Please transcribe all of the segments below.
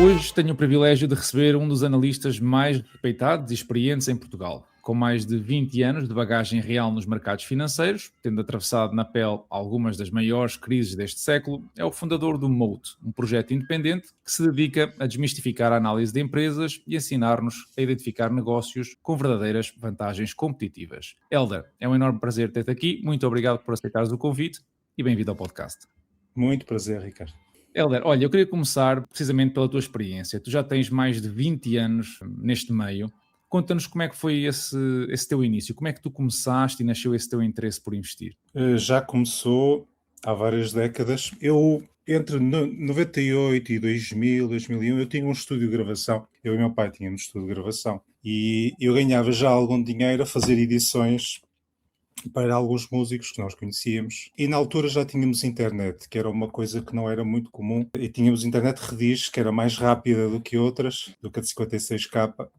Hoje tenho o privilégio de receber um dos analistas mais respeitados e experientes em Portugal. Com mais de 20 anos de bagagem real nos mercados financeiros, tendo atravessado na pele algumas das maiores crises deste século, é o fundador do Moat, um projeto independente que se dedica a desmistificar a análise de empresas e ensinar-nos a identificar negócios com verdadeiras vantagens competitivas. Hélder, é um enorme prazer ter-te aqui. Muito obrigado por aceitares o convite e bem-vindo ao podcast. Muito prazer, Ricardo. Hélder, olha, eu queria começar precisamente pela tua experiência. Tu já tens mais de 20 anos neste meio. Conta-nos como é que foi esse teu início. Como é que tu começaste e nasceu esse teu interesse por investir? Já começou há várias décadas. Eu, entre 98 e 2000, 2001, eu tinha um estúdio de gravação. Eu e meu pai tínhamos um estúdio de gravação. E eu ganhava já algum dinheiro a fazer edições para alguns músicos que nós conhecíamos. E na altura já tínhamos internet, que era uma coisa que não era muito comum. E tínhamos internet Redis, que era mais rápida do que outras, do que a de 56K.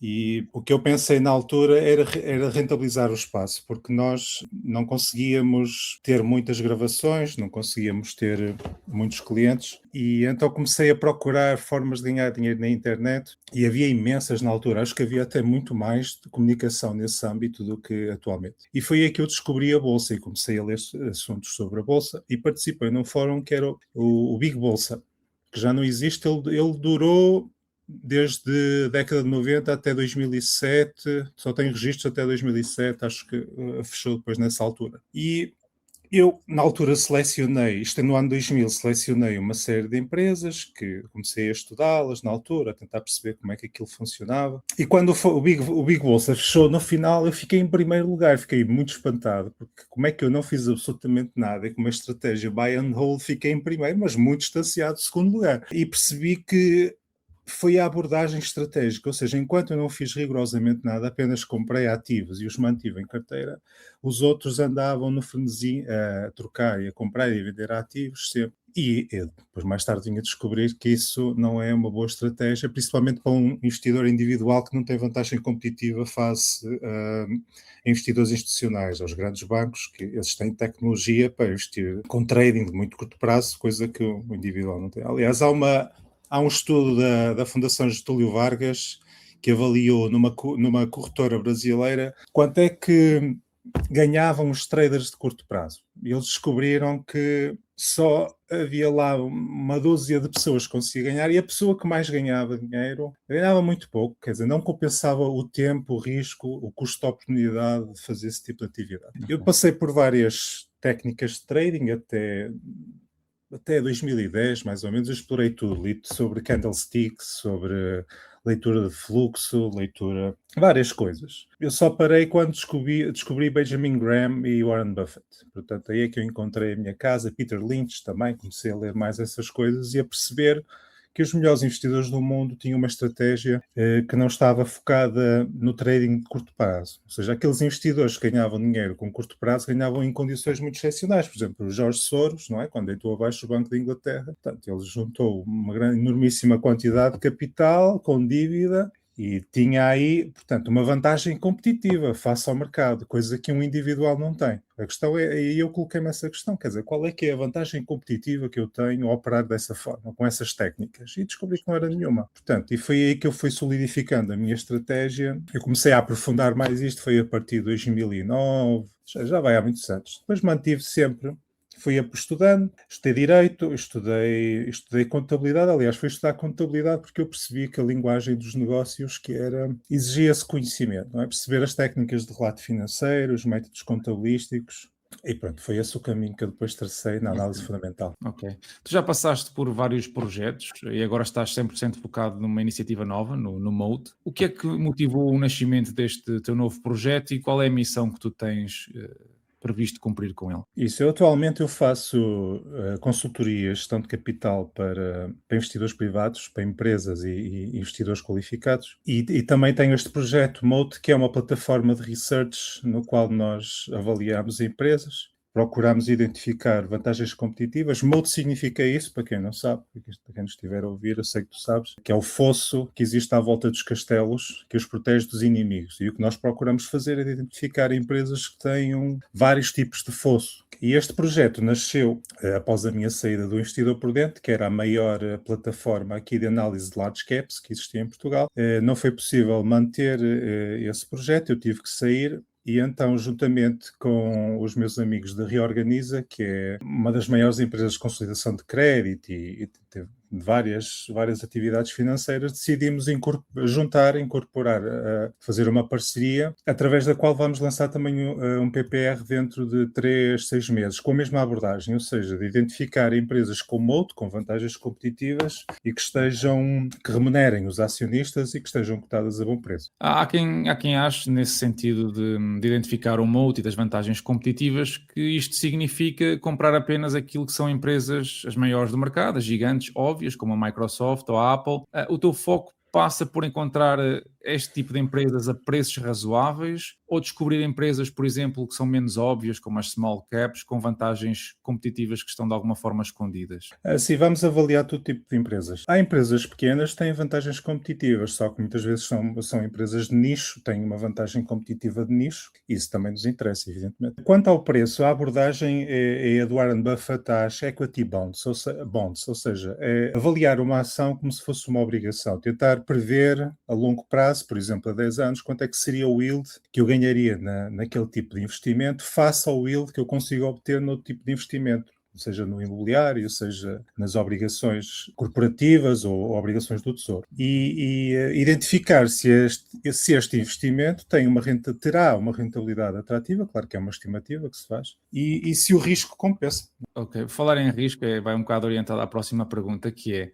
E o que eu pensei na altura era rentabilizar o espaço, porque nós não conseguíamos ter muitas gravações, não conseguíamos ter muitos clientes, e então comecei a procurar formas de ganhar dinheiro na internet, e havia imensas na altura. Acho que havia até muito mais de comunicação nesse âmbito do que atualmente. E foi aí que eu descobri a Bolsa, e comecei a ler assuntos sobre a Bolsa, e participei num fórum que era o Big Bolsa, que já não existe. Ele durou desde a década de 90 até 2007, só tem registros até 2007, acho que fechou depois nessa altura. E eu, na altura, selecionei, isto é no ano 2000, selecionei uma série de empresas que comecei a estudá-las na altura, a tentar perceber como é que aquilo funcionava. E quando o Big Bolsa fechou no final, eu fiquei em primeiro lugar, fiquei muito espantado, porque como é que eu não fiz absolutamente nada e com uma estratégia buy and hold fiquei em primeiro, mas muito distanciado de segundo lugar. E percebi que foi a abordagem estratégica, ou seja, enquanto eu não fiz rigorosamente nada, apenas comprei ativos e os mantive em carteira, os outros andavam no frenesi a trocar e a comprar e a vender ativos sempre. E eu, depois mais tarde vinha descobrir que isso não é uma boa estratégia, principalmente para um investidor individual que não tem vantagem competitiva face a investidores institucionais, aos grandes bancos, que eles têm tecnologia para investir com trading de muito curto prazo, coisa que o individual não tem. Aliás, há um estudo da Fundação Getúlio Vargas que avaliou numa corretora brasileira quanto é que ganhavam os traders de curto prazo. E eles descobriram que só havia lá uma dúzia de pessoas que conseguiam ganhar, e a pessoa que mais ganhava dinheiro ganhava muito pouco, quer dizer, não compensava o tempo, o risco, o custo de oportunidade de fazer esse tipo de atividade. Eu passei por várias técnicas de trading até 2010, mais ou menos. Eu explorei tudo, li sobre candlesticks, sobre leitura de fluxo, várias coisas. Eu só parei quando descobri Benjamin Graham e Warren Buffett. Portanto, aí é que eu encontrei a minha casa. Peter Lynch também, comecei a ler mais essas coisas e a perceber que os melhores investidores do mundo tinham uma estratégia que não estava focada no trading de curto prazo. Ou seja, aqueles investidores que ganhavam dinheiro com curto prazo ganhavam em condições muito excepcionais. Por exemplo, o George Soros, não é? Quando deitou abaixo o Banco de Inglaterra, portanto, ele juntou uma enormíssima quantidade de capital com dívida e tinha aí, portanto, uma vantagem competitiva face ao mercado, coisa que um individual não tem. A questão é, e eu coloquei-me essa questão, quer dizer, qual é que é a vantagem competitiva que eu tenho ao operar dessa forma, com essas técnicas? E descobri que não era nenhuma. Portanto, e foi aí que eu fui solidificando a minha estratégia. Eu comecei a aprofundar mais isto, foi a partir de 2009, já vai há muitos anos. Depois mantive sempre. Fui estudando, estudei Direito, estudei Contabilidade. Aliás, fui estudar Contabilidade porque eu percebi que a linguagem dos negócios exigia-se conhecimento, não é? Perceber as técnicas de relato financeiro, os métodos contabilísticos. E pronto, foi esse o caminho que eu depois tracei na análise fundamental. Ok. Tu já passaste por vários projetos e agora estás 100% focado numa iniciativa nova, no Mode. O que é que motivou o nascimento deste teu novo projeto e qual é a missão que tu tens previsto cumprir com ele? Isso, atualmente eu faço consultoria, gestão de capital para investidores privados, para empresas e investidores qualificados. E também tenho este projeto Moat, que é uma plataforma de research no qual nós avaliamos empresas, procuramos identificar vantagens competitivas. Moat significa isso, para quem não sabe, para quem nos estiver a ouvir, eu sei que tu sabes, que é o fosso que existe à volta dos castelos, que os protege dos inimigos. E o que nós procuramos fazer é identificar empresas que tenham vários tipos de fosso. E este projeto nasceu após a minha saída do Investidor Prudente, que era a maior plataforma aqui de análise de large caps que existia em Portugal. Não foi possível manter esse projeto, eu tive que sair. E então, juntamente com os meus amigos da Reorganiza, que é uma das maiores empresas de consolidação de crédito e teve várias atividades financeiras, decidimos incorporar, fazer uma parceria, através da qual vamos lançar também um PPR dentro de 3-6 meses, com a mesma abordagem, ou seja, de identificar empresas com moat, com vantagens competitivas e que remunerem os acionistas e que estejam cotadas a bom preço. Há quem ache, nesse sentido de identificar o moat e das vantagens competitivas, que isto significa comprar apenas aquilo que são empresas as maiores do mercado, as gigantes óbvias, como a Microsoft ou a Apple. O teu foco passa por encontrar este tipo de empresas a preços razoáveis ou descobrir empresas, por exemplo, que são menos óbvias, como as small caps, com vantagens competitivas que estão de alguma forma escondidas? Sim, vamos avaliar todo tipo de empresas. Há empresas pequenas que têm vantagens competitivas, só que muitas vezes são empresas de nicho, têm uma vantagem competitiva de nicho, isso também nos interessa, evidentemente. Quanto ao preço, a abordagem é a do Warren Buffett às equity bonds, ou seja, é avaliar uma ação como se fosse uma obrigação, tentar prever a longo prazo, por exemplo, a 10 anos, quanto é que seria o yield que eu ganharia naquele tipo de investimento face ao yield que eu consigo obter no tipo de investimento, seja no imobiliário, seja nas obrigações corporativas ou obrigações do Tesouro. E identificar se este investimento terá uma rentabilidade atrativa, claro que é uma estimativa que se faz, e se o risco compensa. Ok, falar em risco vai um bocado orientado à próxima pergunta, que é,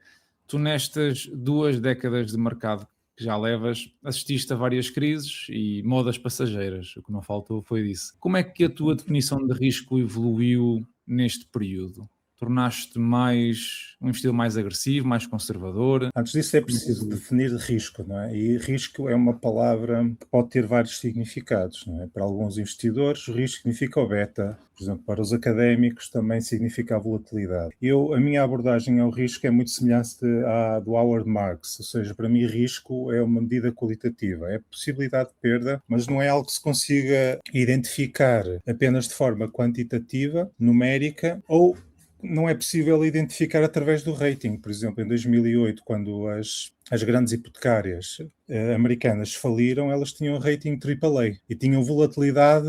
tu nestas 2 décadas de mercado que já levas, assististe a várias crises e modas passageiras, o que não faltou foi disso. Como é que a tua definição de risco evoluiu neste período? Tornaste-te um investidor mais agressivo, mais conservador? Antes disso é Como é que preciso evoluiu? definir risco, não é? E risco é uma palavra que pode ter vários significados, não é? Para alguns investidores, o risco significa o beta. Por exemplo, para os académicos também significa a volatilidade. A minha abordagem ao risco é muito semelhante à do Howard Marks, ou seja, para mim risco é uma medida qualitativa, é a possibilidade de perda, mas não é algo que se consiga identificar apenas de forma quantitativa, numérica, ou não é possível identificar através do rating. Por exemplo, em 2008, quando as grandes hipotecárias americanas faliram, elas tinham rating AAA e tinham volatilidade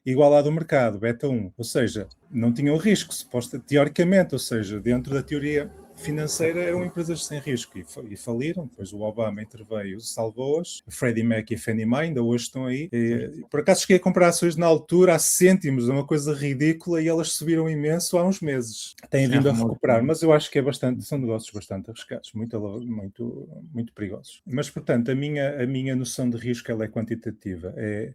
igual à do mercado, beta 1. Ou seja, não tinham risco, teoricamente, ou seja, dentro da teoria financeira eram empresas sem risco e faliram. Depois o Obama interveio, salvou-as. Freddie Mac e Fannie Mae ainda hoje estão aí. Por acaso cheguei a comprar ações na altura a cêntimos, uma coisa ridícula, e elas subiram imenso há uns meses. Têm vindo a recuperar, mas eu acho que são negócios bastante arriscados, muito perigosos. Mas, portanto, a minha noção de risco ela é quantitativa.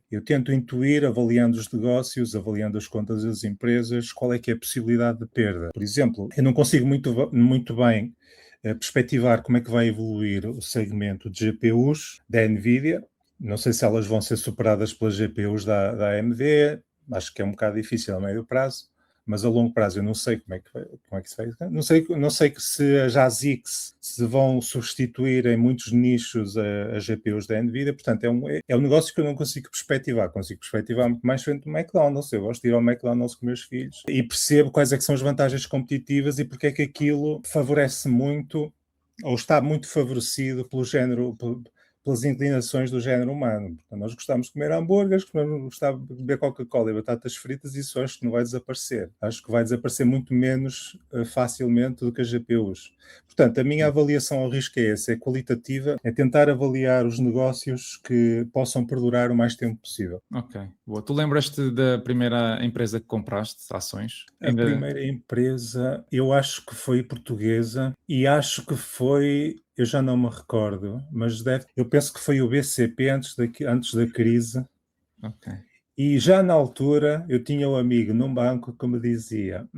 Eu tento intuir, avaliando os negócios, avaliando as contas das empresas, qual é que é a possibilidade de perda. Por exemplo, eu não consigo muito bem perspectivar como é que vai evoluir o segmento de GPUs da NVIDIA. Não sei se elas vão ser superadas pelas GPUs da AMD, acho que é um bocado difícil a médio prazo, mas a longo prazo eu não sei como é que se vai. Não sei se as ASICs se vão substituir em muitos nichos as GPUs da NVIDIA, portanto é um negócio que eu não consigo perspectivar muito mais frente ao McDonald's. Eu gosto de ir ao McDonald's com meus filhos e percebo quais é que são as vantagens competitivas e porque é que aquilo favorece muito ou está muito favorecido pelas inclinações do género humano. Portanto, nós gostamos de comer hambúrgueres, gostamos de beber Coca-Cola e batatas fritas, e isso acho que não vai desaparecer. Acho que vai desaparecer muito menos facilmente do que as GPUs. Portanto, a minha avaliação ao risco é essa, é qualitativa, é tentar avaliar os negócios que possam perdurar o mais tempo possível. Ok, boa. Tu lembras-te da primeira empresa que compraste, ações? A primeira empresa, eu acho que foi portuguesa e acho que foi, eu já não me recordo, mas eu penso que foi o BCP antes da crise. Ok. E já na altura eu tinha um amigo num banco que me dizia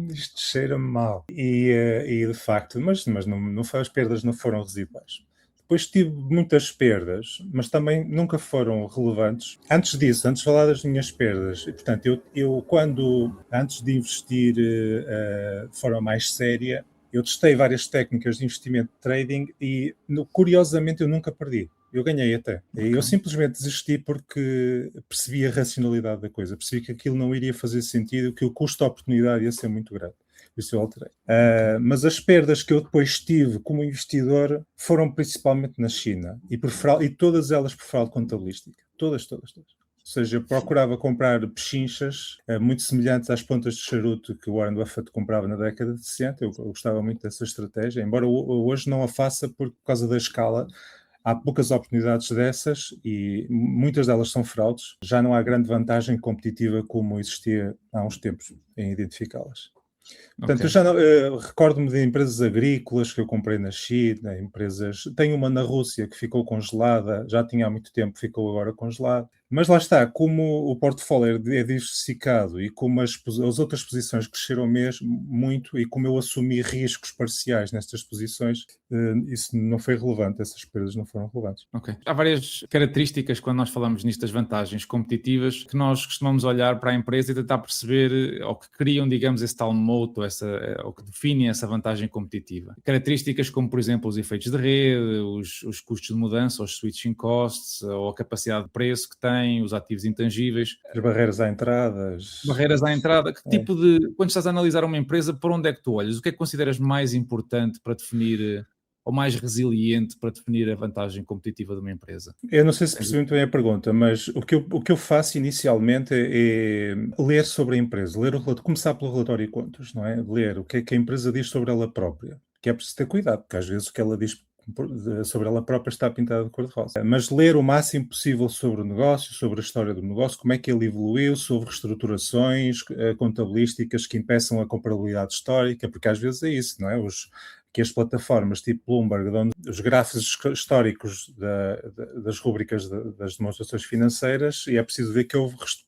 isto cheira-me mal. E de facto, mas não, as perdas não foram residuais. Depois tive muitas perdas, mas também nunca foram relevantes. Antes disso, antes de falar das minhas perdas, e, portanto, antes de investir de forma mais séria, eu testei várias técnicas de investimento de trading e, curiosamente, eu nunca perdi. Eu ganhei até. Okay. Eu simplesmente desisti porque percebi a racionalidade da coisa. Percebi que aquilo não iria fazer sentido, que o custo de oportunidade ia ser muito grande. Isso eu alterei. Mas as perdas que eu depois tive como investidor foram principalmente na China. E todas elas por fraude contabilística. Todas. Ou seja, eu procurava comprar pechinchas muito semelhantes às pontas de charuto que o Warren Buffett comprava na década de 60. Eu gostava muito dessa estratégia, embora hoje não a faça por causa da escala. Há poucas oportunidades dessas e muitas delas são fraudes. Já não há grande vantagem competitiva como existia há uns tempos em identificá-las. Portanto, eu recordo-me de empresas agrícolas que eu comprei na China, tenho uma na Rússia que ficou congelada, já tinha há muito tempo, ficou agora congelada. Mas lá está, como o portfólio é diversificado e como as outras posições cresceram mesmo muito e como eu assumi riscos parciais nestas posições, isso não foi relevante, essas perdas não foram relevantes. Ok. Há várias características quando nós falamos nisto das vantagens competitivas que nós costumamos olhar para a empresa e tentar perceber ou que criam, digamos, esse tal moto, ou que definem essa vantagem competitiva. Características como, por exemplo, os efeitos de rede, os custos de mudança, os switching costs, ou a capacidade de preço que tem, os ativos intangíveis. As barreiras à entrada. Que tipo de... Quando estás a analisar uma empresa, por onde é que tu olhas? O que é que consideras mais importante para definir, ou mais resiliente para definir a vantagem competitiva de uma empresa? Eu não sei se percebi muito bem a pergunta, mas o que eu faço inicialmente é ler sobre a empresa, começar pelo relatório de contas, não é? Ler o que é que a empresa diz sobre ela própria, que é preciso ter cuidado, porque às vezes o que ela diz sobre ela própria está pintada de cor-de-rosa. Mas ler o máximo possível sobre o negócio, sobre a história do negócio, como é que ele evoluiu, sobre reestruturações contabilísticas que impeçam a comparabilidade histórica, porque às vezes é isso, não é? Que as plataformas tipo Bloomberg dão os gráficos históricos das rúbricas das demonstrações financeiras e é preciso ver que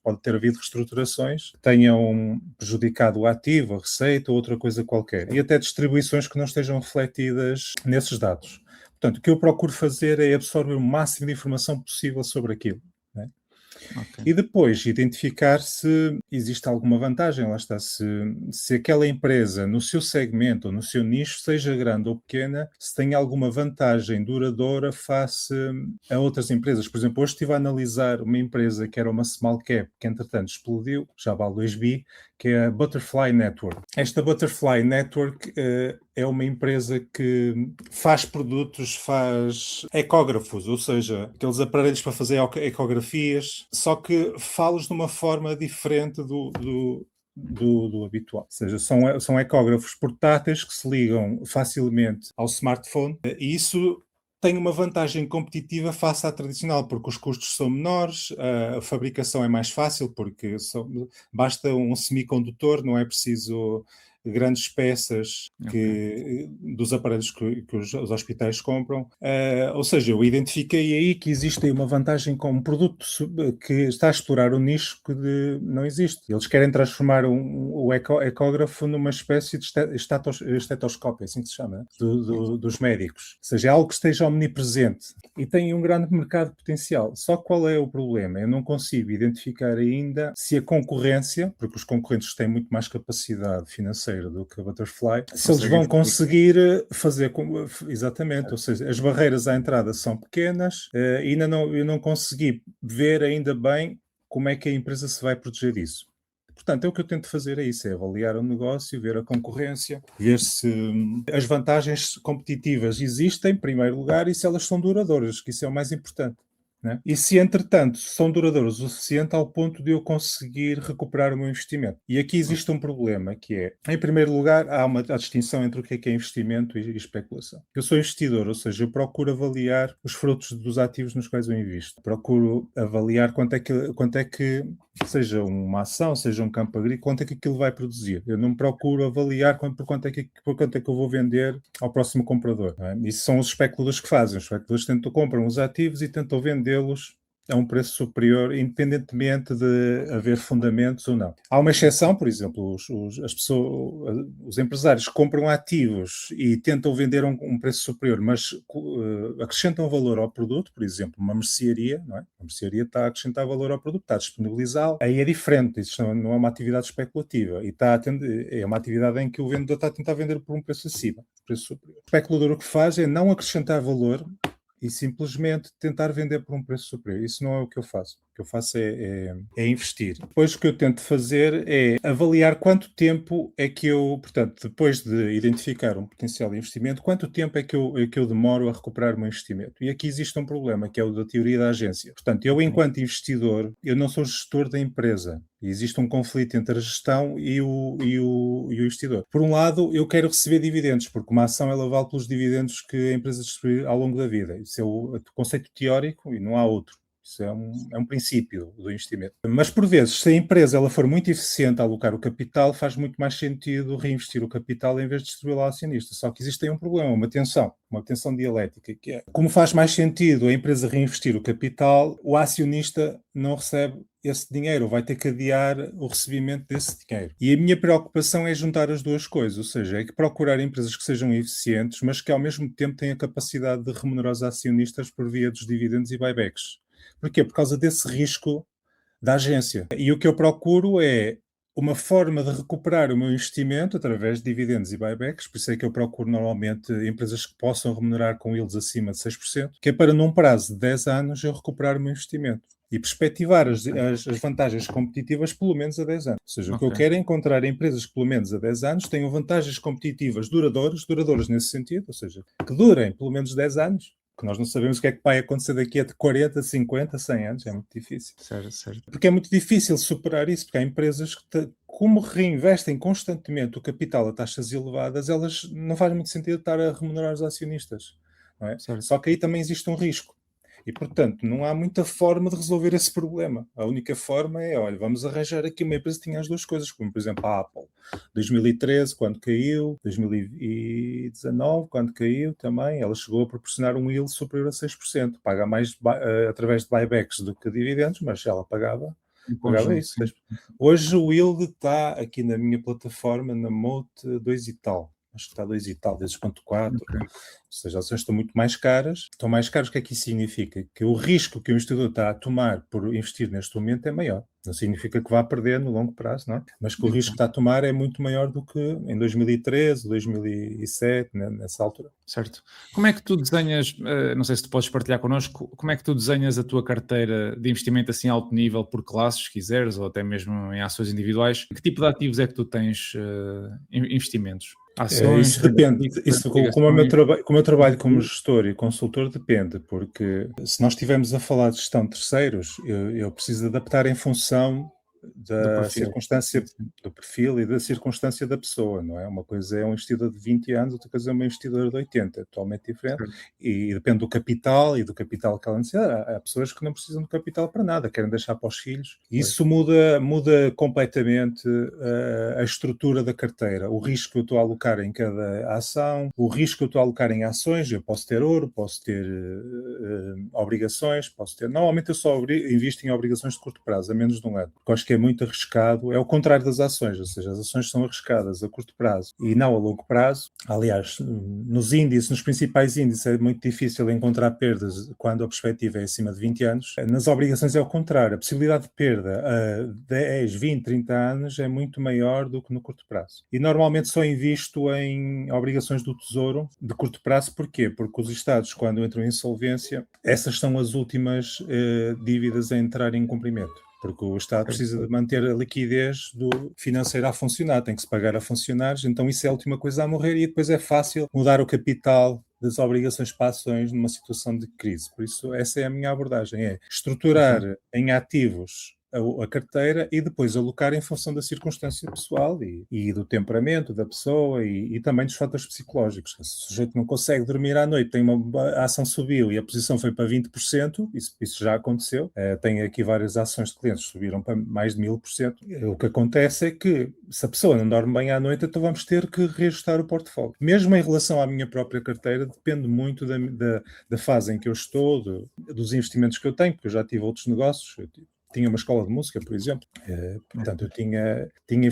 pode ter havido reestruturações que tenham prejudicado o ativo, a receita ou outra coisa qualquer. E até distribuições que não estejam refletidas nesses dados. Portanto, o que eu procuro fazer é absorver o máximo de informação possível sobre aquilo. Né? Okay. E depois identificar se existe alguma vantagem, lá está, se aquela empresa no seu segmento ou no seu nicho, seja grande ou pequena, se tem alguma vantagem duradoura face a outras empresas. Por exemplo, hoje estive a analisar uma empresa que era uma small cap, que entretanto explodiu, já vale 2 bi, que é a Butterfly Network. Esta Butterfly Network é uma empresa que faz produtos, faz ecógrafos, ou seja, aqueles aparelhos para fazer ecografias, só que fá-los de uma forma diferente do habitual. Ou seja, são ecógrafos portáteis que se ligam facilmente ao smartphone e isso tem uma vantagem competitiva face à tradicional, porque os custos são menores, a fabricação é mais fácil, porque basta um semicondutor, não é preciso grandes peças dos aparelhos que os hospitais compram. Ou seja, eu identifiquei aí que existe uma vantagem com um produto que está a explorar um nicho que não existe. Eles querem transformar o ecógrafo numa espécie de estetoscópio, assim que se chama, dos médicos. Ou seja, é algo que esteja omnipresente e tem um grande mercado potencial. Só qual é o problema? Eu não consigo identificar ainda se a concorrência, porque os concorrentes têm muito mais capacidade financeira do que a Butterfly, se eles vão conseguir fazer exatamente, ou seja, as barreiras à entrada são pequenas e eu não consegui ver ainda bem como é que a empresa se vai proteger disso. Portanto, o que eu tento fazer é isso, é avaliar o negócio, ver a concorrência, ver se as vantagens competitivas existem, em primeiro lugar, e se elas são duradouras, que isso é o mais importante. Né? E se, entretanto, são duradouros o suficiente ao ponto de eu conseguir recuperar o meu investimento. E aqui existe um problema, que é, em primeiro lugar, há a distinção entre o que é investimento e especulação. Eu sou investidor, ou seja, eu procuro avaliar os frutos dos ativos nos quais eu invisto. Procuro avaliar quanto é que seja uma ação, seja um campo agrícola, quanto é que aquilo vai produzir. Eu não procuro avaliar por quanto é que eu vou vender ao próximo comprador. Não é? Isso são os especuladores que fazem. Os especuladores compram os ativos e tentam vendê-los a um preço superior, independentemente de haver fundamentos ou não. Há uma exceção, por exemplo, os empresários compram ativos e tentam vender a um preço superior, mas acrescentam valor ao produto, por exemplo, uma mercearia, não é? A mercearia está a acrescentar valor ao produto, está a disponibilizá-lo, aí é diferente, isso não é uma atividade especulativa, e é uma atividade em que o vendedor está a tentar vender por um preço acima, preço superior. O especulador o que faz é não acrescentar valor e simplesmente tentar vender por um preço superior. Isso não é o que eu faço. O que eu faço é investir. Depois o que eu tento fazer é avaliar quanto tempo é que eu, portanto, depois de identificar um potencial investimento, quanto tempo é que eu demoro a recuperar o meu investimento. E aqui existe um problema, que é o da teoria da agência. Portanto, eu enquanto investidor, eu não sou gestor da empresa. E existe um conflito entre a gestão e o investidor. Por um lado, eu quero receber dividendos, porque uma ação ela vale pelos dividendos que a empresa distribui ao longo da vida. Isso é o conceito teórico e não há outro. Isso é um princípio do investimento. Mas, por vezes, se a empresa ela for muito eficiente a alocar o capital, faz muito mais sentido reinvestir o capital em vez de distribuí-lo ao acionista. Só que existe aí um problema, uma tensão dialética, que é, como faz mais sentido a empresa reinvestir o capital, o acionista não recebe esse dinheiro, vai ter que adiar o recebimento desse dinheiro. E a minha preocupação é juntar as duas coisas, ou seja, é que procurar empresas que sejam eficientes, mas que ao mesmo tempo tenham a capacidade de remunerar os acionistas por via dos dividendos e buybacks. Porquê? Por causa desse risco da agência. E o que eu procuro é uma forma de recuperar o meu investimento através de dividendos e buybacks, por isso é que eu procuro normalmente empresas que possam remunerar com yields acima de 6%, que é para num prazo de 10 anos eu recuperar o meu investimento e perspectivar as vantagens competitivas pelo menos a 10 anos. Ou seja, o que eu quero é encontrar empresas que pelo menos a 10 anos tenham vantagens competitivas duradouras nesse sentido, ou seja, que durem pelo menos 10 anos, que nós não sabemos o que é que vai acontecer daqui a 40, 50, 100 anos, é muito difícil. Certo. Porque é muito difícil superar isso, porque há empresas que, como reinvestem constantemente o capital a taxas elevadas, elas não faz muito sentido estar a remunerar os acionistas, não é? Só que aí também existe um risco. E, portanto, não há muita forma de resolver esse problema. A única forma é, olha, vamos arranjar aqui uma empresa que tinha as duas coisas, como, por exemplo, a Apple. 2013, quando caiu, 2019, quando caiu também, ela chegou a proporcionar um yield superior a 6%. Paga mais através de buybacks do que dividendos, mas ela pagava isso. Sim. Hoje o yield está aqui na minha plataforma, na Moat, 2 e tal. Acho que está 2 e tal, vezes 0.4. Okay. Ou seja, as ações estão muito mais caras. Estão mais caras, o que é que isso significa? Que o risco que o investidor está a tomar por investir neste momento é maior. Não significa que vá perder no longo prazo, não é? Mas que o risco que está a tomar é muito maior do que em 2013, 2007, nessa altura. Certo. Como é que tu desenhas, não sei se tu podes partilhar connosco, como é que tu desenhas a tua carteira de investimento assim a alto nível por classes, se quiseres, ou até mesmo em ações individuais? Que tipo de ativos é que tu tens investimentos? Ações, isso depende. Como eu trabalho como gestor e consultor, depende, porque se nós estivermos a falar de gestão de terceiros, eu preciso adaptar em função da circunstância, do perfil e da circunstância da pessoa, não é? Uma coisa é um investidor de 20 anos, outra coisa é um investidor de 80, totalmente diferente. E depende do capital e do capital que ela necessita. Há pessoas que não precisam de capital para nada, querem deixar para os filhos. Isso muda completamente a estrutura da carteira, o risco que eu estou a alocar em cada ação, o risco que eu estou a alocar em ações. Eu posso ter ouro, posso ter obrigações, Normalmente eu só invisto em obrigações de curto prazo, a menos de um ano, porque acho que é muito arriscado. É o contrário das ações, ou seja, as ações são arriscadas a curto prazo e não a longo prazo. Aliás, nos principais índices é muito difícil encontrar perdas quando a perspectiva é acima de 20 anos. Nas obrigações é o contrário, a possibilidade de perda a 10, 20, 30 anos é muito maior do que no curto prazo. E normalmente só invisto em obrigações do Tesouro de curto prazo. Porquê? Porque os Estados, quando entram em insolvência, essas são as últimas dívidas a entrar em cumprimento. Porque o Estado precisa de manter a liquidez financeira a funcionar, tem que se pagar a funcionários, então isso é a última coisa a morrer, e depois é fácil mudar o capital das obrigações para ações numa situação de crise. Por isso, essa é a minha abordagem, é estruturar em ativos a carteira e depois alocar em função da circunstância pessoal e do temperamento da pessoa e também dos fatores psicológicos. Se o sujeito não consegue dormir à noite, a ação subiu e a posição foi para 20%, isso já aconteceu. Tenho aqui várias ações de clientes que subiram para mais de 1000%. O que acontece é que, se a pessoa não dorme bem à noite, então vamos ter que reajustar o portfólio. Mesmo em relação à minha própria carteira, depende muito da fase em que eu estou, dos investimentos que eu tenho, porque eu já tive outros negócios. Tinha uma escola de música, por exemplo, portanto eu tenho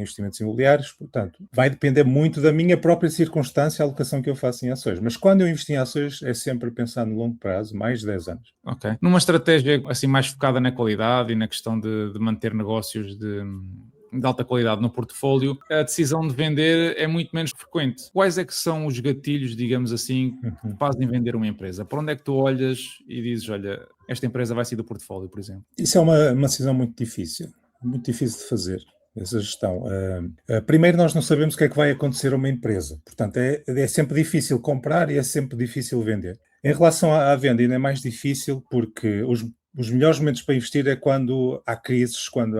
investimentos imobiliários, portanto vai depender muito da minha própria circunstância, a alocação que eu faço em ações, mas quando eu investo em ações é sempre pensar no longo prazo, mais de 10 anos. Ok. Numa estratégia assim mais focada na qualidade e na questão de manter negócios de de alta qualidade no portfólio, a decisão de vender é muito menos frequente. Quais é que são os gatilhos, digamos assim, que fazem vender uma empresa? Por onde é que tu olhas e dizes, olha, esta empresa vai sair do portfólio, por exemplo? Isso é uma decisão muito difícil de fazer, essa gestão. Primeiro, nós não sabemos o que é que vai acontecer a uma empresa. Portanto, é sempre difícil comprar e é sempre difícil vender. Em relação à venda, ainda é mais difícil porque os melhores momentos para investir é quando há crises, quando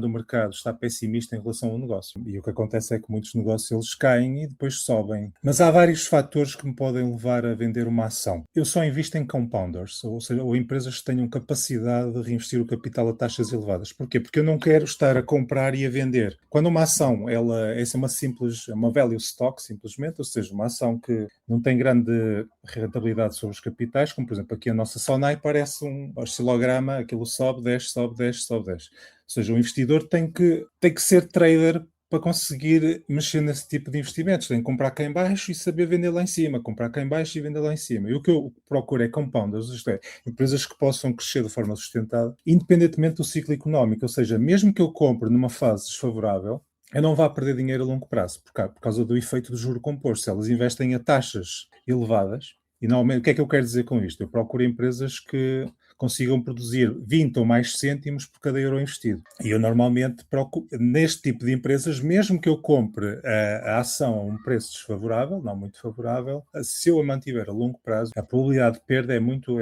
o mercado está pessimista em relação ao negócio. E o que acontece é que muitos negócios eles caem e depois sobem. Mas há vários fatores que me podem levar a vender uma ação. Eu só invisto em compounders, ou seja, ou empresas que tenham capacidade de reinvestir o capital a taxas elevadas. Porquê? Porque eu não quero estar a comprar e a vender. Quando uma ação, essa é uma value stock, simplesmente, ou seja, uma ação que não tem grande rentabilidade sobre os capitais, como por exemplo aqui a nossa Sonai parece um oscilograma, aquilo sobe, desce, sobe, desce, sobe, desce. Ou seja, o investidor tem que ser trader para conseguir mexer nesse tipo de investimentos. Tem que comprar cá em baixo e saber vender lá em cima, comprar cá em baixo e vender lá em cima. E o que eu procuro é compounders, isto é, empresas que possam crescer de forma sustentada, independentemente do ciclo económico. Ou seja, mesmo que eu compre numa fase desfavorável, eu não vá perder dinheiro a longo prazo, por causa do efeito do juro composto. Se elas investem a taxas elevadas, e normalmente, o que é que eu quero dizer com isto? Eu procuro empresas que consigam produzir 20 ou mais cêntimos por cada euro investido. E eu normalmente procuro, neste tipo de empresas, mesmo que eu compre a ação a um preço desfavorável, não muito favorável, se eu a mantiver a longo prazo, a probabilidade de perda é muito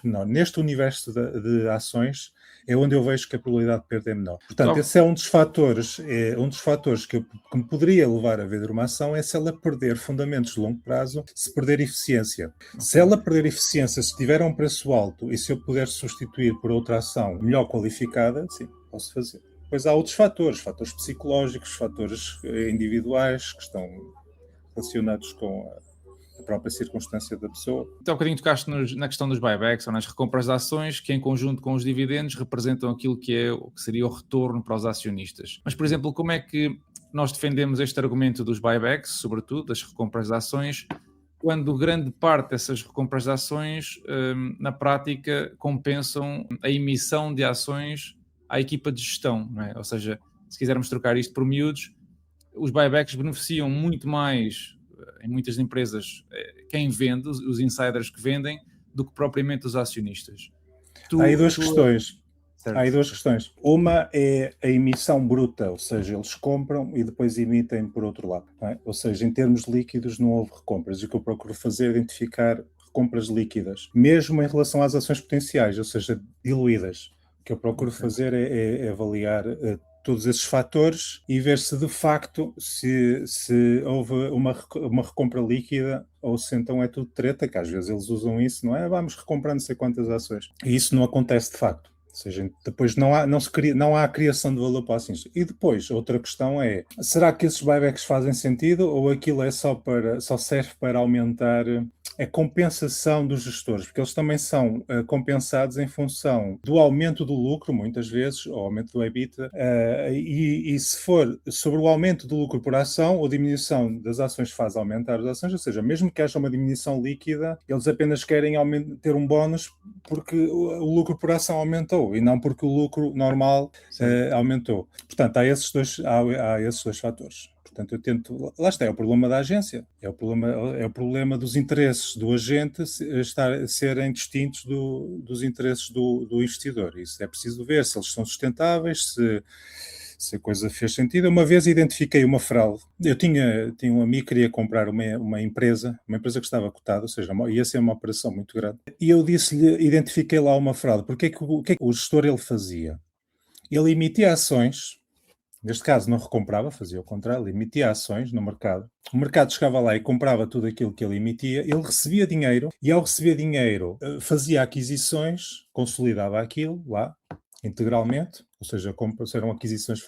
menor. Neste universo de ações, é onde eu vejo que a probabilidade de perda é menor. Portanto, esse é um dos fatores que me poderia levar a vender uma ação, é se ela perder fundamentos de longo prazo, se perder eficiência. Se ela perder eficiência, se tiver um preço alto e se eu puder substituir por outra ação melhor qualificada, sim, posso fazer. Depois há outros fatores psicológicos, fatores individuais que estão relacionados com a própria circunstância da pessoa. Então, um bocadinho tocaste na questão dos buybacks ou nas recompras de ações, que em conjunto com os dividendos representam aquilo que seria o retorno para os acionistas. Mas, por exemplo, como é que nós defendemos este argumento dos buybacks, sobretudo das recompras de ações, quando grande parte dessas recompras de ações, na prática, compensam a emissão de ações à equipa de gestão, não é? Ou seja, se quisermos trocar isto por miúdos, os buybacks beneficiam muito mais, em muitas empresas, quem vende, os insiders que vendem, do que propriamente os acionistas. Há aí duas questões. Uma é a emissão bruta, ou seja, eles compram e depois emitem por outro lado. Não é? Ou seja, em termos líquidos não houve recompras. E o que eu procuro fazer é identificar recompras líquidas, mesmo em relação às ações potenciais, ou seja, diluídas. O que eu procuro fazer é avaliar todos esses fatores e ver se de facto se houve uma recompra líquida ou se então é tudo treta, que às vezes eles usam isso, não é? Vamos recomprar não sei quantas ações. E isso não acontece de facto. Ou seja, depois não há a criação de valor para acionistas. E depois, outra questão é, será que esses buybacks fazem sentido ou aquilo é só serve para aumentar a compensação dos gestores? Porque eles também são compensados em função do aumento do lucro, muitas vezes, ou aumento do EBITDA, e se for sobre o aumento do lucro por ação ou diminuição das ações faz aumentar as ações, ou seja, mesmo que haja uma diminuição líquida, eles apenas querem ter um bónus porque o lucro por ação aumentou e não porque o lucro normal aumentou. Portanto, há esses dois fatores. Portanto, eu tento... Lá está, é o problema da agência. É o problema dos interesses do agente serem distintos dos interesses do investidor. Isso é preciso ver se eles são sustentáveis, se a coisa fez sentido. Uma vez identifiquei uma fraude. Eu tinha um amigo que queria comprar uma empresa que estava cotada, ou seja, ia ser uma operação muito grande. E eu identifiquei lá uma fraude. O que é que o gestor ele fazia? Ele emitia ações, neste caso não recomprava, fazia o contrário, ele emitia ações no mercado. O mercado chegava lá e comprava tudo aquilo que ele emitia, ele recebia dinheiro e ao receber dinheiro fazia aquisições, consolidava aquilo lá integralmente, ou seja, eram aquisições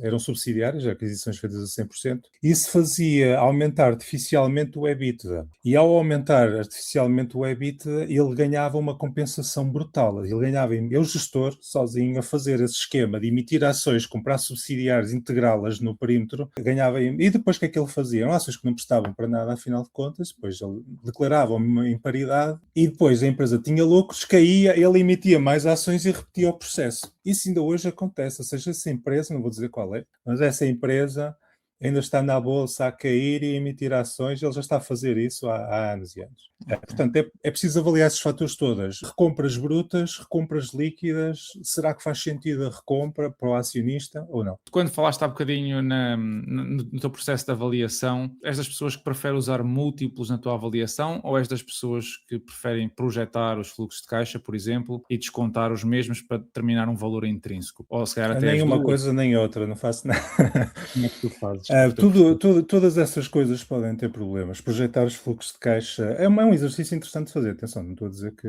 eram subsidiárias, aquisições feitas a 100%. Isso fazia aumentar artificialmente o EBITDA. E ao aumentar artificialmente o EBITDA, ele ganhava uma compensação brutal. O gestor, sozinho, a fazer esse esquema de emitir ações, comprar subsidiárias, integrá-las no perímetro, ganhava. E depois o que é que ele fazia? Eram ações que não prestavam para nada, afinal de contas, depois ele declarava uma imparidade e depois a empresa tinha lucros, caía, ele emitia mais ações e repetia o processo. Isso ainda hoje acontece, ou seja, essa empresa, não vou dizer qual é, mas essa empresa ainda está na bolsa a cair e emitir ações, ele já está a fazer isso há anos e anos. Portanto, é preciso avaliar esses fatores todos. Recompras brutas, recompras líquidas, será que faz sentido a recompra para o acionista ou não? Quando falaste há bocadinho no teu processo de avaliação, és das pessoas que preferem usar múltiplos na tua avaliação ou és das pessoas que preferem projetar os fluxos de caixa, por exemplo, e descontar os mesmos para determinar um valor intrínseco? Ou se calhar até Nem as uma duas? coisa nem outra, não faço nada. Como é que tu fazes? Para o teu processo? Todas essas coisas podem ter problemas. Projetar os fluxos de caixa é um exercício interessante de fazer. Atenção, não estou a dizer que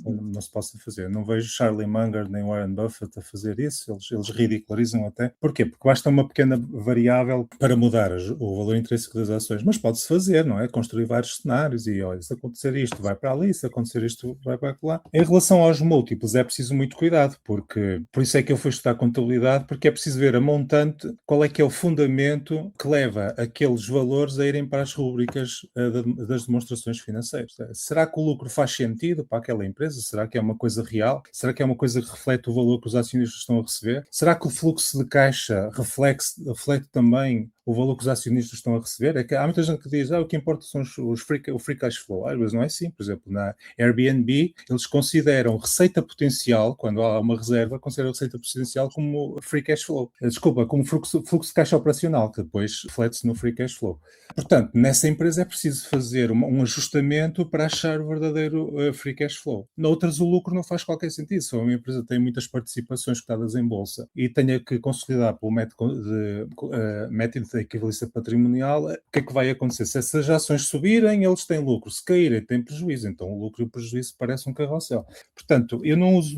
não se possa fazer. Não vejo Charlie Munger nem Warren Buffett a fazer isso. Eles ridicularizam até. Porquê? Porque basta uma pequena variável para mudar o valor intrínseco das ações. Mas pode-se fazer, não é? Construir vários cenários e, olha, se acontecer isto, vai para ali. Se acontecer isto, vai para lá. Em relação aos múltiplos, é preciso muito cuidado, porque por isso é que eu fui estudar contabilidade, porque é preciso ver a montante, qual é que é o fundamento que leva aqueles valores a irem para as rúbricas das demonstrações financeiras. Será que o lucro faz sentido para aquela empresa? Será que é uma coisa real? Será que é uma coisa que reflete o valor que os acionistas estão a receber? Será que o fluxo de caixa reflete também o valor que os acionistas estão a receber? É que há muita gente que diz, o que importa são o free cash flow. Às vezes não é assim. Por exemplo, na Airbnb, eles consideram receita potencial, quando há uma reserva, consideram receita potencial como free cash flow. Desculpa, como fluxo de caixa operacional, que depois reflete-se no free cash flow. Portanto, nessa empresa é preciso fazer um ajustamento para achar o verdadeiro free cash flow. Noutras, o lucro não faz qualquer sentido. Se uma empresa tem muitas participações cotadas em bolsa e tenha que consolidar pelo método de equivalência patrimonial, o que é que vai acontecer? Se essas ações subirem, eles têm lucro. Se caírem, têm prejuízo. Então, o lucro e o prejuízo parece um carrossel. Portanto, eu não uso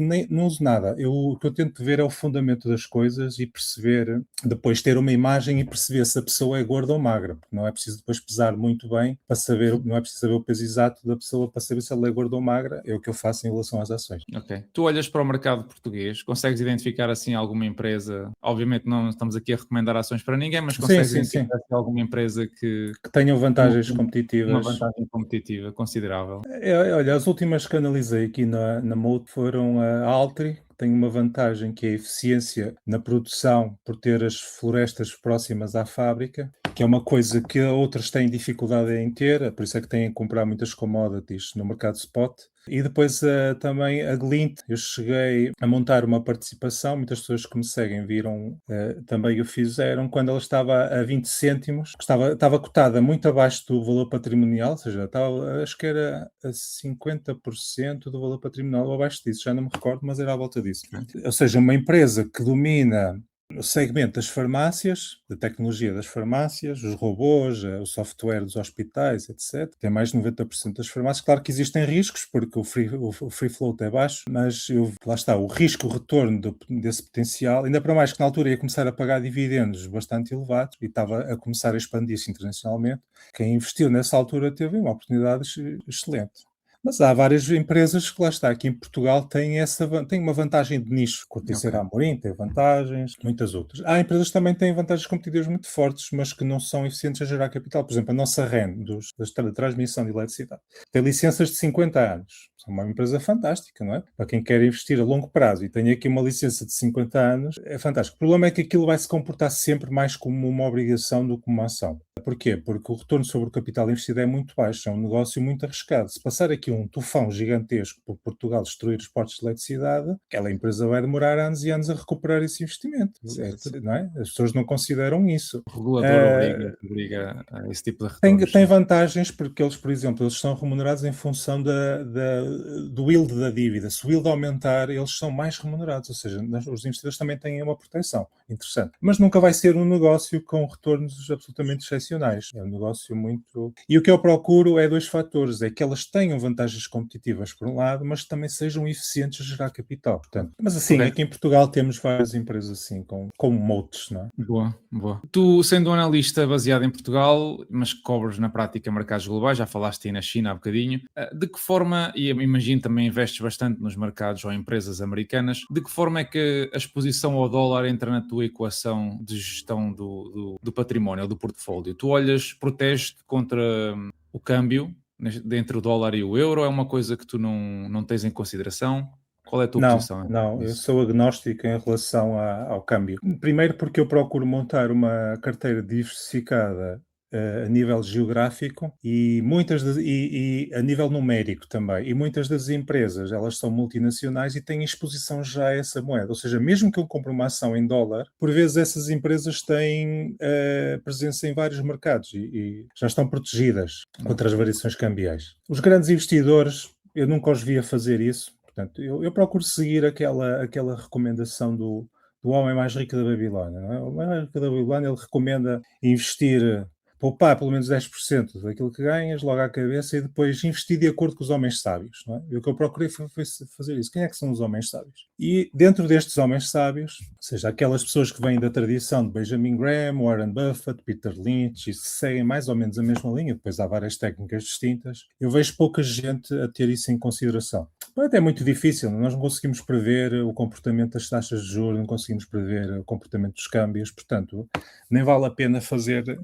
nada. O que eu tento ver é o fundamento das coisas e perceber, depois ter uma imagem e perceber se a pessoa é gorda ou magra. Porque não é preciso depois pesar muito bem para saber, não é preciso saber o peso exato da pessoa para saber se ela é gorda ou magra. É o que eu faço em relação às ações. Ok. Tu olhas para o mercado português, consegues identificar assim alguma empresa? Obviamente não estamos aqui a recomendar ações para ninguém, mas consegues identificar assim, alguma empresa que tenham vantagens uma competitivas. vantagem competitiva considerável? Olha, as últimas que analisei aqui na Mood foram a Altri, que tem uma vantagem que é a eficiência na produção por ter as florestas próximas à fábrica, que é uma coisa que outras têm dificuldade em ter, por isso é que têm que comprar muitas commodities no mercado spot. E depois também a Glint, eu cheguei a montar uma participação, muitas pessoas que me seguem viram também o fizeram, quando ela estava a 20 cêntimos, estava cotada muito abaixo do valor patrimonial, ou seja, acho que era a 50% do valor patrimonial ou abaixo disso, já não me recordo, mas era à volta disso. Ou seja, uma empresa que domina o segmento das farmácias, da tecnologia das farmácias, os robôs, o software dos hospitais, etc. Tem mais de 90% das farmácias. Claro que existem riscos, porque o free float é baixo, mas lá está, o risco-retorno desse potencial, ainda para mais que na altura ia começar a pagar dividendos bastante elevados e estava a começar a expandir-se internacionalmente. Quem investiu nessa altura teve uma oportunidade excelente. Mas há várias empresas que lá está, aqui em Portugal têm uma vantagem de nicho. Corticeira Amorim tem vantagens, muitas outras. Há empresas que também têm vantagens competitivas muito fortes, mas que não são eficientes a gerar capital. Por exemplo, a nossa REN, da transmissão de eletricidade, tem licenças de 50 anos. É uma empresa fantástica, não é? Para quem quer investir a longo prazo e tem aqui uma licença de 50 anos, é fantástico. O problema é que aquilo vai se comportar sempre mais como uma obrigação do que uma ação. Porquê? Porque o retorno sobre o capital investido é muito baixo, é um negócio muito arriscado. Se passar aqui um tufão gigantesco por Portugal destruir os postos de eletricidade, aquela empresa vai demorar anos e anos a recuperar esse investimento. Não é? As pessoas não consideram isso. O regulador obriga a esse tipo de retornos. Tem vantagens porque eles, por exemplo, eles são remunerados em função do yield da dívida. Se o yield aumentar, eles são mais remunerados, ou seja, os investidores também têm uma proteção interessante. Mas nunca vai ser um negócio com retornos absolutamente excepcionais. É um negócio muito... E o que eu procuro é dois fatores, é que elas tenham vantagens competitivas por um lado, mas também sejam eficientes a gerar capital. Portanto, mas assim, aqui em Portugal temos várias empresas assim, com motes, não é? Boa. Tu, sendo um analista baseado em Portugal, mas que cobres na prática mercados globais, já falaste aí na China há bocadinho, de que forma, e imagino também investes bastante nos mercados ou empresas americanas, de que forma é que a exposição ao dólar entra na tua equação de gestão do património ou do portfólio? Tu olhas, proteges-te contra o câmbio entre o dólar e o euro? É uma coisa que tu não tens em consideração? Qual é a tua Não, posição não, eu nisso? sou agnóstico em relação ao câmbio. Primeiro porque eu procuro montar uma carteira diversificada a nível geográfico e e a nível numérico também. E muitas das empresas, elas são multinacionais e têm exposição já a essa moeda. Ou seja, mesmo que eu compre uma ação em dólar, por vezes essas empresas têm presença em vários mercados e já estão protegidas contra as variações cambiais. Os grandes investidores, eu nunca os vi a fazer isso. Portanto, eu procuro seguir aquela recomendação do homem mais rico da Babilónia. Não é? O homem mais rico da Babilónia, ele recomenda investir, poupar pelo menos 10% daquilo que ganhas logo à cabeça e depois investir de acordo com os homens sábios. Não é? E o que eu procurei foi fazer isso. Quem é que são os homens sábios? E dentro destes homens sábios, ou seja, aquelas pessoas que vêm da tradição de Benjamin Graham, Warren Buffett, Peter Lynch, e seguem mais ou menos a mesma linha, depois há várias técnicas distintas, eu vejo pouca gente a ter isso em consideração. É muito difícil, nós não conseguimos prever o comportamento das taxas de juros, não conseguimos prever o comportamento dos câmbios, portanto, nem vale a pena fazer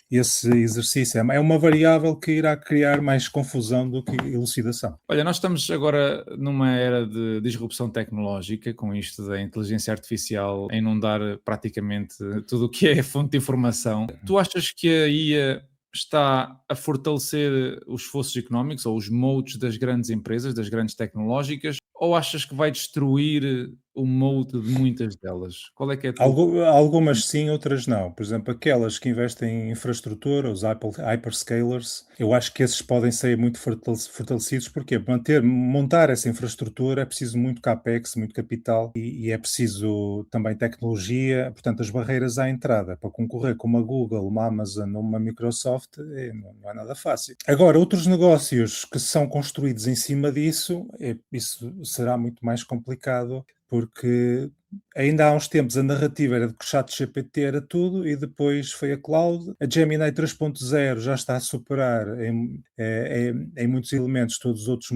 esse exercício. É uma variável que irá criar mais confusão do que elucidação. Olha, nós estamos agora numa era de disrupção tecnológica, com isto da inteligência artificial a inundar praticamente tudo o que é fonte de informação. Tu achas que a IA está a fortalecer os esforços económicos ou os moats das grandes empresas, das grandes tecnológicas, ou achas que vai destruir o moat de muitas delas? Qual é que é a tua... Algumas sim, outras não. Por exemplo, aquelas que investem em infraestrutura, os hyperscalers, eu acho que esses podem ser muito fortalecidos, porque montar essa infraestrutura é preciso muito capex, muito capital e é preciso também tecnologia. Portanto, as barreiras à entrada para concorrer com uma Google, uma Amazon ou uma Microsoft não é nada fácil. Agora, outros negócios que são construídos em cima disso, isso será muito mais complicado, porque ainda há uns tempos a narrativa era de que o ChatGPT era tudo e depois foi a cloud. A Gemini 3.0 já está a superar em muitos elementos todos os outros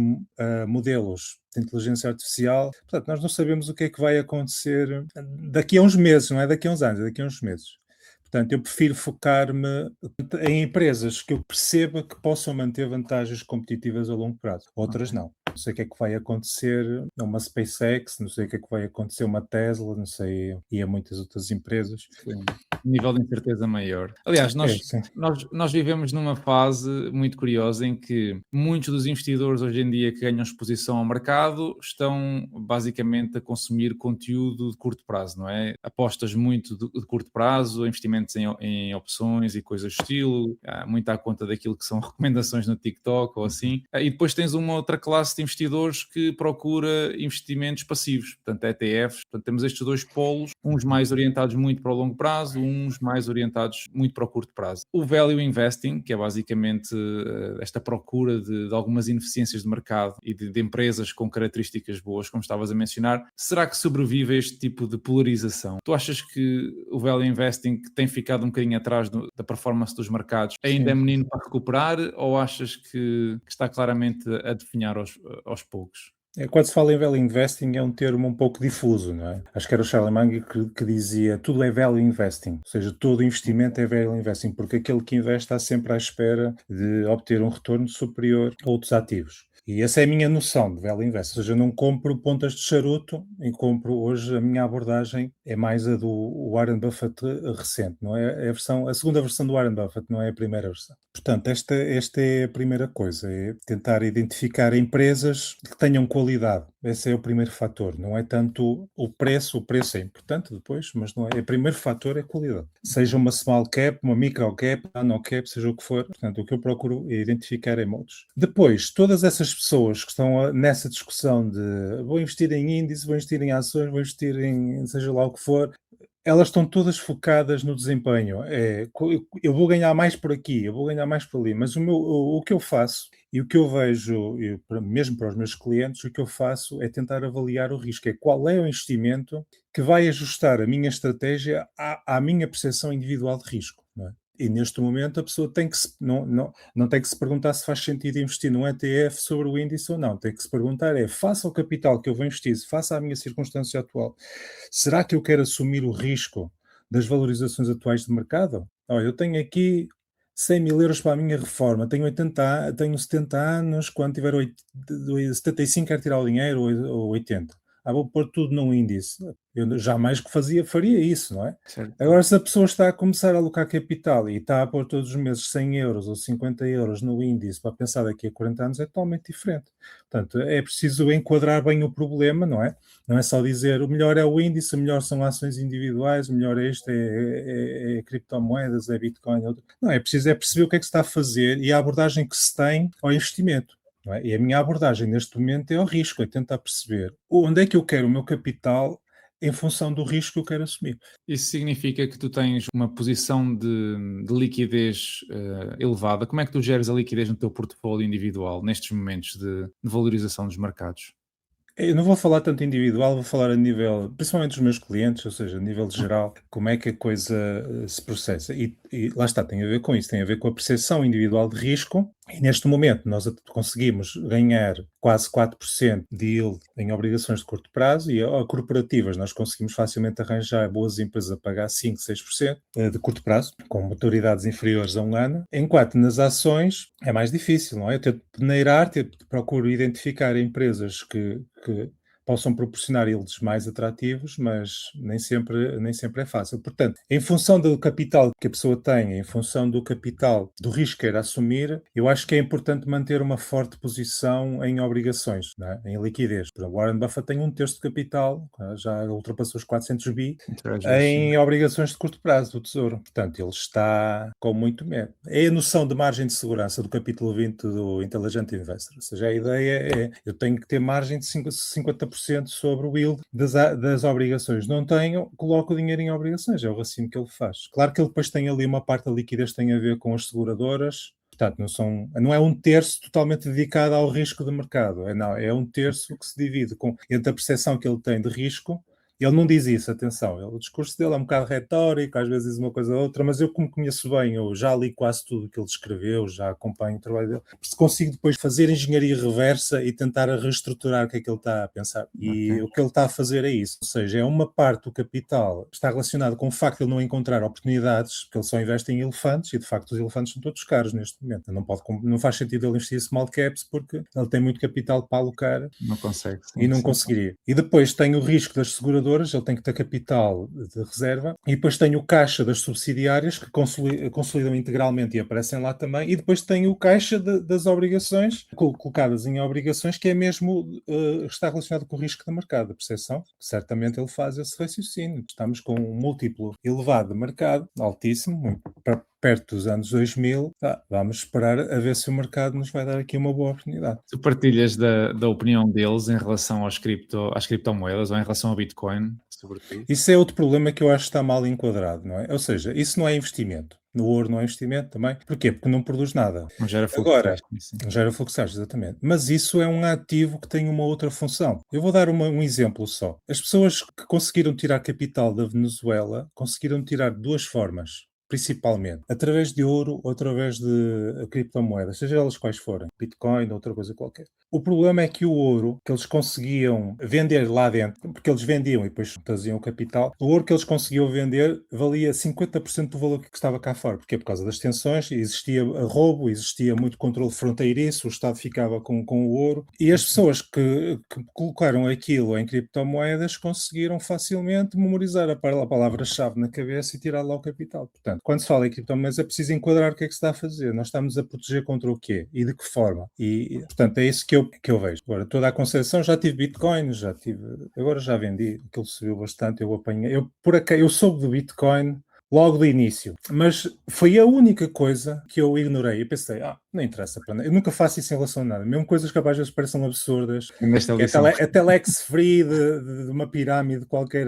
modelos de inteligência artificial. Portanto, nós não sabemos o que é que vai acontecer daqui a uns meses, não é daqui a uns anos, é daqui a uns meses. Portanto, eu prefiro focar-me em empresas que eu perceba que possam manter vantagens competitivas a longo prazo. Outras não. Não sei o que é que vai acontecer a uma SpaceX, não sei o que é que vai acontecer a uma Tesla, não sei, e a muitas outras empresas. Sim, nível de incerteza maior. Aliás, nós vivemos numa fase muito curiosa em que muitos dos investidores hoje em dia que ganham exposição ao mercado estão basicamente a consumir conteúdo de curto prazo, não é? Apostas muito de curto prazo, investimentos em opções e coisas do estilo, muito à conta daquilo que são recomendações no TikTok ou assim. E depois tens uma outra classe de investidores que procura investimentos passivos, portanto ETFs. Portanto, temos estes dois polos, uns mais orientados muito para o longo prazo, uns mais orientados muito para o curto prazo. O value investing, que é basicamente esta procura de algumas ineficiências de mercado e de empresas com características boas, como estavas a mencionar, será que sobrevive a este tipo de polarização? Tu achas que o value investing, que tem ficado um bocadinho atrás da performance dos mercados, ainda é menino para recuperar, ou achas que está claramente a definhar aos poucos? Quando se fala em value investing é um termo um pouco difuso, não é? Acho que era o Charlie Munger que dizia tudo é value investing, ou seja, todo investimento é value investing, porque aquele que investe está sempre à espera de obter um retorno superior a outros ativos. E essa é a minha noção de value investing, ou seja, eu não compro pontas de charuto e compro hoje, a minha abordagem é mais a do Warren Buffett recente, não é? A segunda versão do Warren Buffett, não é a primeira versão. Portanto, esta é a primeira coisa, é tentar identificar empresas que tenham qualidade. Esse é o primeiro fator, não é tanto o preço é importante depois, mas não é. O primeiro fator é qualidade. Seja uma small cap, uma micro cap, nano cap, seja o que for. Portanto, o que eu procuro é identificar em modos. Depois, todas essas pessoas que estão nessa discussão de vou investir em índice, vou investir em ações, vou investir em seja lá o que for, elas estão todas focadas no desempenho. Eu vou ganhar mais por aqui, eu vou ganhar mais por ali, mas o que eu faço e o que eu vejo, mesmo para os meus clientes, o que eu faço é tentar avaliar o risco. Qual é o investimento que vai ajustar a minha estratégia à minha percepção individual de risco, não é? E neste momento a pessoa não tem que se perguntar se faz sentido investir num ETF sobre o índice ou não. Tem que se perguntar face ao capital que eu vou investir, face à minha circunstância atual, será que eu quero assumir o risco das valorizações atuais de mercado? Olha, eu tenho aqui 100 mil euros para a minha reforma, tenho 70 anos, quando tiver 75 quero tirar o dinheiro, ou 80. Vou pôr tudo num índice. Eu jamais faria isso, não é? Certo. Agora, se a pessoa está a começar a alocar capital e está a pôr todos os meses 100 euros ou 50 euros no índice para pensar daqui a 40 anos, é totalmente diferente. Portanto, é preciso enquadrar bem o problema, não é? Não é só dizer o melhor é o índice, o melhor são ações individuais, o melhor é este, é criptomoedas, é Bitcoin. Não, é preciso perceber o que é que se está a fazer e a abordagem que se tem ao investimento. Não é? E a minha abordagem neste momento é ao risco, é tentar perceber onde é que eu quero o meu capital em função do risco que eu quero assumir. Isso significa que tu tens uma posição de liquidez elevada. Como é que tu geres a liquidez no teu portfólio individual nestes momentos de valorização dos mercados? Eu não vou falar tanto individual, vou falar a nível, principalmente dos meus clientes, ou seja, a nível geral, como é que a coisa se processa. E lá está, tem a ver com isso, tem a ver com a percepção individual de risco. E neste momento nós conseguimos ganhar quase 4% de yield em obrigações de curto prazo e a corporativas nós conseguimos facilmente arranjar boas empresas a pagar 5, 6% de curto prazo, com maturidades inferiores a um ano, enquanto nas ações é mais difícil, não é? Eu tento peneirar, procuro identificar empresas que possam proporcionar yields mais atrativos, mas nem sempre é fácil. Portanto, em função do capital que a pessoa tem, em função do capital, do risco que queira assumir, eu acho que é importante manter uma forte posição em obrigações, não é? Em liquidez. Por exemplo, Warren Buffett tem 1/3 do capital, já ultrapassou os 400 bi, em obrigações de curto prazo do Tesouro. Portanto, ele está com muito medo. É a noção de margem de segurança do capítulo 20 do Intelligent Investor. Ou seja, a ideia é, eu tenho que ter margem de 50% sobre o yield das obrigações. Não tenho, coloco o dinheiro em obrigações. É o raciocínio que ele faz. Claro que ele depois tem ali uma parte da liquidez que tem a ver com as seguradoras. Portanto, não é 1/3 totalmente dedicado ao risco de mercado. É 1/3 que se divide entre a percepção que ele tem de risco. Ele não diz isso, atenção, o discurso dele é um bocado retórico, às vezes diz uma coisa ou outra, mas eu, como conheço bem, eu já li quase tudo o que ele escreveu, já acompanho o trabalho dele, consigo depois fazer engenharia reversa e tentar reestruturar o que é que ele está a pensar. E o que ele está a fazer é isso, ou seja, é uma parte do capital que está relacionado com o facto de ele não encontrar oportunidades, porque ele só investe em elefantes, e de facto os elefantes são todos caros neste momento. Não faz sentido ele investir em small caps, porque ele tem muito capital para alocar. Não consegue. Sim, e não conseguiria. E depois tem o risco das seguradoras, ele tem que ter capital de reserva, e depois tem o caixa das subsidiárias que consolidam integralmente e aparecem lá também, e depois tem o caixa das obrigações, colocadas em obrigações, que é mesmo, está relacionado com o risco de mercado, a percepção. Certamente ele faz esse raciocínio. Estamos com um múltiplo elevado de mercado, altíssimo, perto dos anos 2000, vamos esperar a ver se o mercado nos vai dar aqui uma boa oportunidade. Tu partilhas da opinião deles em relação às criptomoedas ou em relação ao Bitcoin, sobretudo? Isso é outro problema que eu acho que está mal enquadrado, não é? Ou seja, isso não é investimento. No ouro não é investimento também. Porquê? Porque não produz nada. Não gera fluxo de caixa. Gera fluxo de caixa, exatamente. Mas isso é um ativo que tem uma outra função. Eu vou dar um exemplo só. As pessoas que conseguiram tirar capital da Venezuela conseguiram tirar de duas formas. Principalmente, através de ouro ou através de criptomoedas, seja elas quais forem, Bitcoin ou outra coisa qualquer. O problema é que o ouro que eles conseguiam vender lá dentro, porque eles vendiam e depois traziam o capital, o ouro que eles conseguiam vender valia 50% do valor que estava cá fora. Porquê? Por causa das tensões, existia roubo, existia muito controle fronteiriço, o Estado ficava com o ouro, e as pessoas que colocaram aquilo em criptomoedas conseguiram facilmente memorizar a palavra-chave na cabeça e tirar lá o capital. Portanto, quando se fala em criptomoedas é preciso enquadrar o que é que se está a fazer. Nós estamos a proteger contra o quê? E de que forma? E portanto, é isso que eu vejo. Agora, toda a concepção, já tive Bitcoin, agora já vendi, aquilo subiu bastante, eu apanhei. Eu soube do Bitcoin logo do início, mas foi a única coisa que eu ignorei. Eu pensei, não interessa para nada. Eu nunca faço isso em relação a nada. Mesmo coisas que às vezes parecem absurdas. A telex free de uma pirâmide qualquer,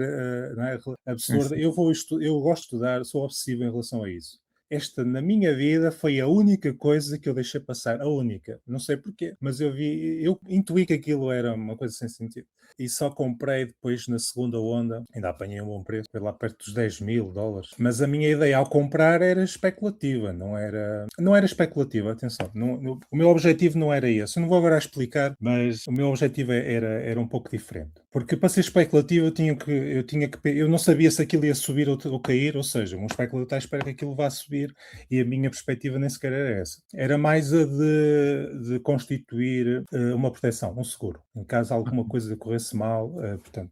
não é, absurda. Eu gosto de estudar, sou obsessivo em relação a isso. Esta, na minha vida, foi a única coisa que eu deixei passar. A única. Não sei porquê, mas eu intuí que aquilo era uma coisa sem sentido. E só comprei depois na segunda onda. Ainda apanhei um bom preço, foi lá perto dos $10.000. Mas a minha ideia ao comprar era especulativa. Não era especulativa, atenção. O meu objetivo não era esse. Eu não vou agora explicar, mas o meu objetivo era um pouco diferente. Porque para ser especulativo eu não sabia se aquilo ia subir ou cair, ou seja, um especulador está à espera que aquilo vá subir e a minha perspectiva nem sequer era essa. Era mais a de constituir uma proteção, um seguro. Em caso alguma coisa corresse mal, portanto,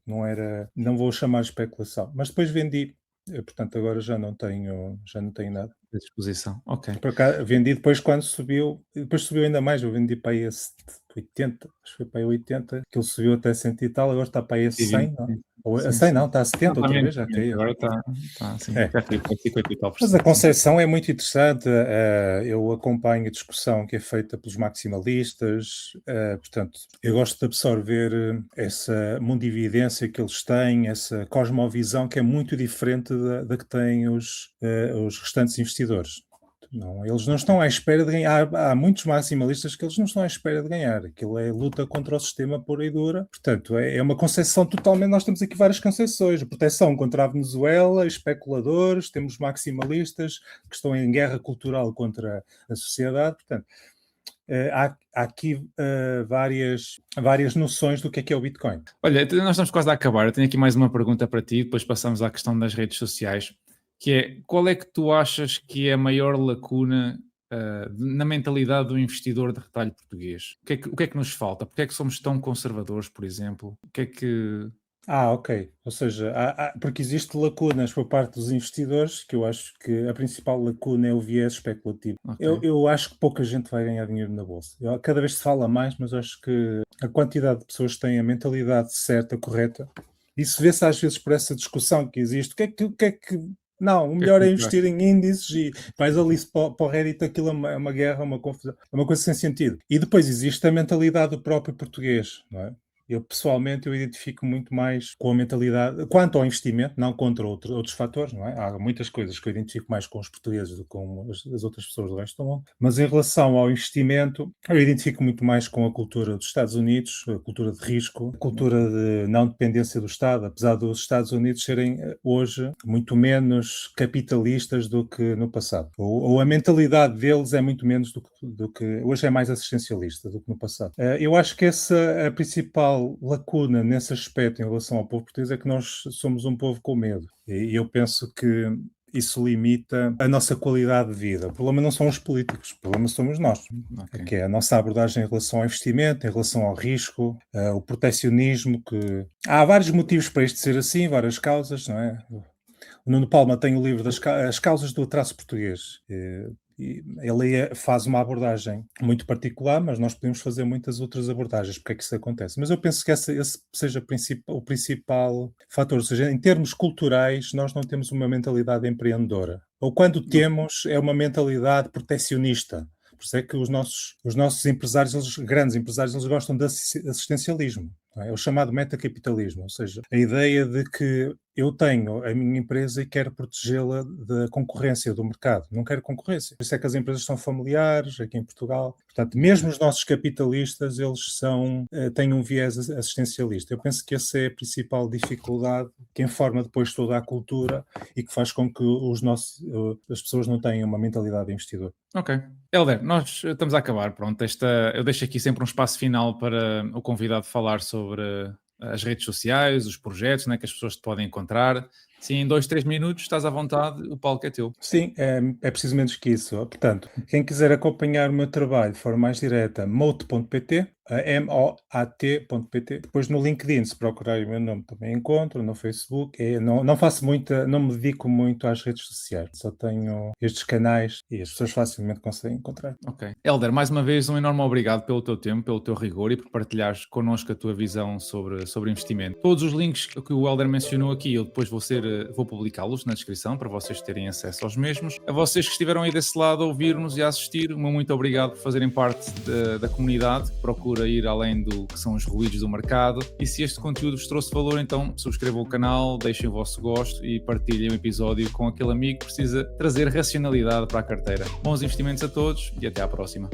não vou chamar de especulação. Mas depois vendi, portanto, agora já não tenho nada. À disposição. Ok. Por acaso, vendi depois quando subiu, depois subiu ainda mais, eu vendi para aí a 80, acho que foi para aí 80, aquilo subiu até 100 e tal, agora está para aí a 100, não? Ou a 100 não, está a 70 outra vez, já caiu. Agora está assim, já caiu para 50 e tal por Mas a cento. concepção é muito interessante, eu acompanho a discussão que é feita pelos maximalistas, portanto, eu gosto de absorver essa mundividência que eles têm, essa cosmovisão que é muito diferente da que têm os restantes investidores. Não, eles não estão à espera de ganhar. Há muitos maximalistas que eles não estão à espera de ganhar. Aquilo é luta contra o sistema pura e dura. Portanto, é uma concepção totalmente. Nós temos aqui várias concepções: proteção contra a Venezuela, especuladores, temos maximalistas que estão em guerra cultural contra a sociedade. Portanto, há aqui várias noções do que é o Bitcoin. Olha, nós estamos quase a acabar. Eu tenho aqui mais uma pergunta para ti, depois passamos à questão das redes sociais, que é, qual é que tu achas que é a maior lacuna na mentalidade do investidor de retalho português? O que é que nos falta? Porque é que somos tão conservadores, por exemplo? O que é que... Ok. Ou seja, porque existem lacunas por parte dos investidores, que eu acho que a principal lacuna é o viés especulativo. Ok. Eu acho que pouca gente vai ganhar dinheiro na bolsa. Cada vez se fala mais, mas acho que a quantidade de pessoas que têm a mentalidade certa, correta, isso vê-se às vezes por essa discussão que existe. O que é que não, o melhor é investir em índices e vais ali para o Reddit, aquilo é uma guerra, uma confusão, é uma coisa sem sentido. E depois existe a mentalidade do próprio português, não é? Eu, pessoalmente, eu identifico muito mais com a mentalidade, quanto ao investimento, não contra outros fatores, não é? Há muitas coisas que eu identifico mais com os portugueses do que com as outras pessoas do resto do mundo, mas em relação ao investimento, eu identifico muito mais com a cultura dos Estados Unidos, a cultura de risco, a cultura de não dependência do Estado, apesar dos Estados Unidos serem hoje muito menos capitalistas do que no passado. Ou a mentalidade deles é muito menos do que hoje é mais assistencialista do que no passado. Eu acho que essa é a principal lacuna nesse aspecto em relação ao povo português, é que nós somos um povo com medo. E eu penso que isso limita a nossa qualidade de vida. O problema não são os políticos, o problema somos nós. Okay. Que é a nossa abordagem em relação ao investimento, em relação ao risco, o protecionismo, que há vários motivos para isto ser assim, várias causas, não é? O Nuno Palma tem o livro das causas do atraso português. Ele faz uma abordagem muito particular, mas nós podemos fazer muitas outras abordagens porque é que isso acontece. Mas eu penso que esse seja o principal fator. Ou seja, em termos culturais, nós não temos uma mentalidade empreendedora. Ou quando temos, é uma mentalidade protecionista. Por isso é que os nossos empresários, grandes empresários, eles gostam de assistencialismo. É o chamado metacapitalismo, ou seja, a ideia de que eu tenho a minha empresa e quero protegê-la da concorrência do mercado. Não quero concorrência. Por isso é que as empresas são familiares aqui em Portugal. Portanto, mesmo os nossos capitalistas, eles têm um viés assistencialista. Eu penso que essa é a principal dificuldade que informa depois toda a cultura e que faz com que as pessoas não tenham uma mentalidade de investidor. Ok. Hélder, nós estamos a acabar. Pronto, eu deixo aqui sempre um espaço final para o convidado falar sobre as redes sociais, os projetos, né, que as pessoas te podem encontrar. Sim, em 2-3 minutos estás à vontade, o palco é teu. Sim, é preciso menos que isso. Portanto, quem quiser acompanhar o meu trabalho de forma mais direta, moat.pt, moat.pt. Depois no LinkedIn, se procurarem o meu nome, também encontro, no Facebook. Não me dedico muito às redes sociais, só tenho estes canais e as pessoas facilmente conseguem encontrar. Ok. Hélder, mais uma vez um enorme obrigado pelo teu tempo, pelo teu rigor e por partilhares connosco a tua visão sobre investimento. Todos os links que o Hélder mencionou aqui, eu depois vou publicá-los na descrição para vocês terem acesso aos mesmos. A vocês que estiveram aí desse lado a ouvir-nos e a assistir, muito obrigado por fazerem parte da comunidade que procura ir além do que são os ruídos do mercado. E se este conteúdo vos trouxe valor, então subscrevam o canal, deixem o vosso gosto e partilhem o episódio com aquele amigo que precisa trazer racionalidade para a carteira. Bons investimentos a todos e até à próxima.